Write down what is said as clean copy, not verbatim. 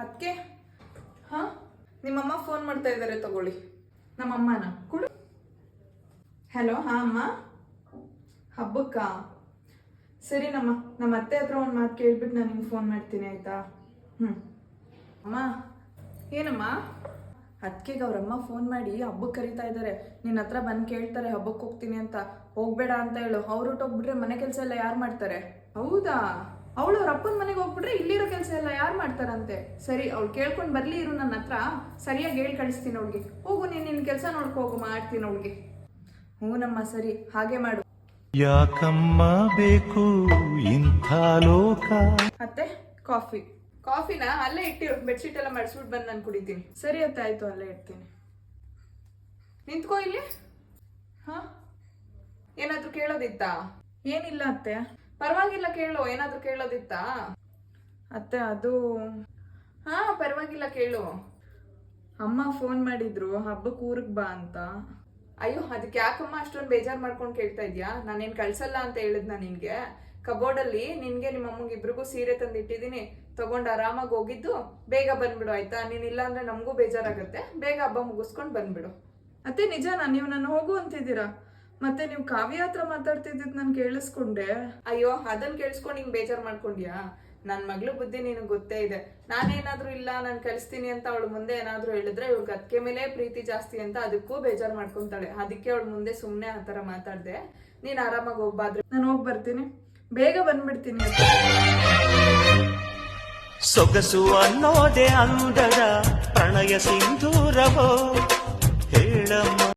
ಅದಕ್ಕೆ ಹಾ ನಿಮ್ಮಮ್ಮ ಫೋನ್ ಮಾಡ್ತಾ ಇದ್ದಾರೆ, ತಗೊಳ್ಳಿ. ನಮ್ಮಮ್ಮನ ಕೊಡು. ಹಲೋ, ಹಾ ಅಮ್ಮ, ಹಬ್ಬಕ್ಕ ಸರಿ ನಮ್ಮ ಅತ್ತೆ ಹತ್ರ ಒಂದು ಮಾತು ಕೇಳ್ಬಿಟ್ಟು ನಾನು ನಿಮ್ಗೆ ಫೋನ್ ಮಾಡ್ತೀನಿ, ಆಯ್ತಾ? ಅಮ್ಮ. ಏನಮ್ಮ? ಅದಕ್ಕೆಗೆ ಅವ್ರಮ್ಮ ಫೋನ್ ಮಾಡಿ ಹಬ್ಬಕ್ಕೆ ಕರೀತಾ ಇದ್ದಾರೆ, ನಿನ್ನ ಹತ್ರ ಬಂದು ಕೇಳ್ತಾರೆ ಹಬ್ಬಕ್ಕೆ ಹೋಗ್ತೀನಿ ಅಂತ. ಹೋಗ್ಬೇಡ ಅಂತ ಹೇಳು. ಅವ್ರು ಹೊಟ್ಟೋಗ್ಬಿಟ್ರೆ ಮನೆ ಕೆಲಸ ಎಲ್ಲ ಯಾರು ಮಾಡ್ತಾರೆ? ಹೌದಾ? ಅವಳು ಅವ್ರ ಅಪ್ಪನ ಮನೆಗೆ ಹೋಗ್ಬಿಟ್ರೆ ಇಲ್ಲಿರೋ ಕೆಲಸ ಎಲ್ಲ ಯಾರು ಮಾಡ್ತಾರಂತೆ? ಸರಿ, ಅವಳು ಕೇಳ್ಕೊಂಡು ಬರಲಿ ಇರು, ನನ್ನ ಹತ್ರ ಸರಿಯಾಗಿ ಹೇಳಿ ಕಳಿಸ್ತೀನಿ ಅವಳಿಗೆ. ಹೋಗು, ನೀನು ನಿನ್ನ ಕೆಲಸ ನೋಡ್ಕೊ ಹೋಗು, ಮಾಡ್ತೀನಿ ಅವಳಿಗೆ. ಹ್ಞೂನಮ್ಮ, ಸರಿ, ಹಾಗೆ ಮಾಡು. ಯಾಕಮ್ಮ ಬೇಕು ಇಂಥ ಲೋಕ? ಅತ್ತೆ, ಕಾಫಿನ ಅಲ್ಲೇ ಇಟ್ಟಿರು, ಬೆಡ್ಶೀಟ್ ಎಲ್ಲ ಮಡಿಸ್ಬಿಟ್ಟು ಬಂದು ನಾನು ಕುಡಿತೀನಿ. ಸರಿ ಅತ್ತೆ, ಆಯ್ತು, ಅಲ್ಲೇ ಇಡ್ತೀನಿ. ನಿಂತ್ಕೋ ಇಲ್ಲಿ. ಹಾ, ಏನಾದ್ರೂ ಕೇಳೋದಿತ್ತಾ? ಏನಿಲ್ಲ ಅತ್ತೆ. ಪರವಾಗಿಲ್ಲ, ಕೇಳು. ಏನಾದ್ರೂ ಕೇಳೋದಿತ್ತಾ? ಅತ್ತೆ, ಅದು ಹಾ ಪರವಾಗಿಲ್ಲ, ಕೇಳು. ಅಮ್ಮ ಫೋನ್ ಮಾಡಿದ್ರು ಹಬ್ಬಕ್ಕೆ ಊರಿಗೆ ಬಾ ಅಂತ. ಅಯ್ಯೋ, ಅದಕ್ಕೆ ಯಾಕಮ್ಮ ಅಷ್ಟೊಂದು ಬೇಜಾರು ಮಾಡ್ಕೊಂಡು ಕೇಳ್ತಾ ಇದ್ಯಾ? ನಾನೇನು ಕಳ್ಸಲ್ಲ ಅಂತ ಹೇಳಿದ್ನ ನಿನ್ಗೆ? ಕಬೋರ್ಡಲ್ಲಿ ನಿನ್ಗೆ ನಿಮ್ಮ ಅಮ್ಮಗೆ ಇಬ್ರಿಗೂ ಸೀರೆ ತಂದಿಟ್ಟಿದ್ದೀನಿ, ತಗೊಂಡು ಆರಾಮಾಗಿ ಹೋಗಿದ್ದು ಬೇಗ ಬಂದ್ಬಿಡು, ಆಯ್ತಾ? ನೀನಿಲ್ಲ ಅಂದ್ರೆ ನಮಗೂ ಬೇಜಾರಾಗತ್ತೆ. ಬೇಗ ಹಬ್ಬ ಮುಗಿಸ್ಕೊಂಡು ಬಂದ್ಬಿಡು. ಅತ್ತೆ, ನಿಜನಾ? ನೀವು ನಾನು ಹೋಗು ಅಂತಿದ್ದೀರಾ? ಮತ್ತೆ ನೀವು ಕಾವ್ಯ ಹತ್ರ ಮಾತಾಡ್ತಿದ್ದಿದ್ದು ನಾನು ಕೇಳಿಸ್ಕೊಂಡೆ. ಅಯ್ಯೋ, ಅದನ್ನ ಕೇಳಿಸ್ಕೊಂಡು ಹಿಂಗೆ ಬೇಜಾರು ಮಾಡ್ಕೊಂಡ್ಯಾ? ನನ್ನ ಮಗಳು ಬುದ್ಧಿ ನಿನಗೆ ಗೊತ್ತೇ ಇದೆ. ನಾನೇನಾದ್ರೂ ಇಲ್ಲ ನಾನು ಕಳಿಸ್ತೀನಿ ಅಂತ ಅವಳು ಮುಂದೆ ಏನಾದ್ರೂ ಹೇಳಿದ್ರೆ ಇವ್ರಿಗೆ ಅದಕ್ಕೆ ಮೇಲೆ ಪ್ರೀತಿ ಜಾಸ್ತಿ ಅಂತ ಅದಕ್ಕೂ ಬೇಜಾರು ಮಾಡ್ಕೊಂತಾಳೆ. ಅದಕ್ಕೆ ಅವಳು ಮುಂದೆ ಸುಮ್ಮನೆ ಆ ಥರ ಮಾತಾಡ್ದೆ. ನೀನು ಆರಾಮಾಗಿ ಹೋಗ್ಬಾದ್ರೆ ನಾನು ಹೋಗಿ ಬರ್ತೀನಿ, ಬೇಗ ಬಂದ್ಬಿಡ್ತೀನಿ. ಸೊಗಸು ಅನ್ನೋದೆ ಅಂದದ ಪ್ರಣಯ ಸಿಂಧೂರವೋ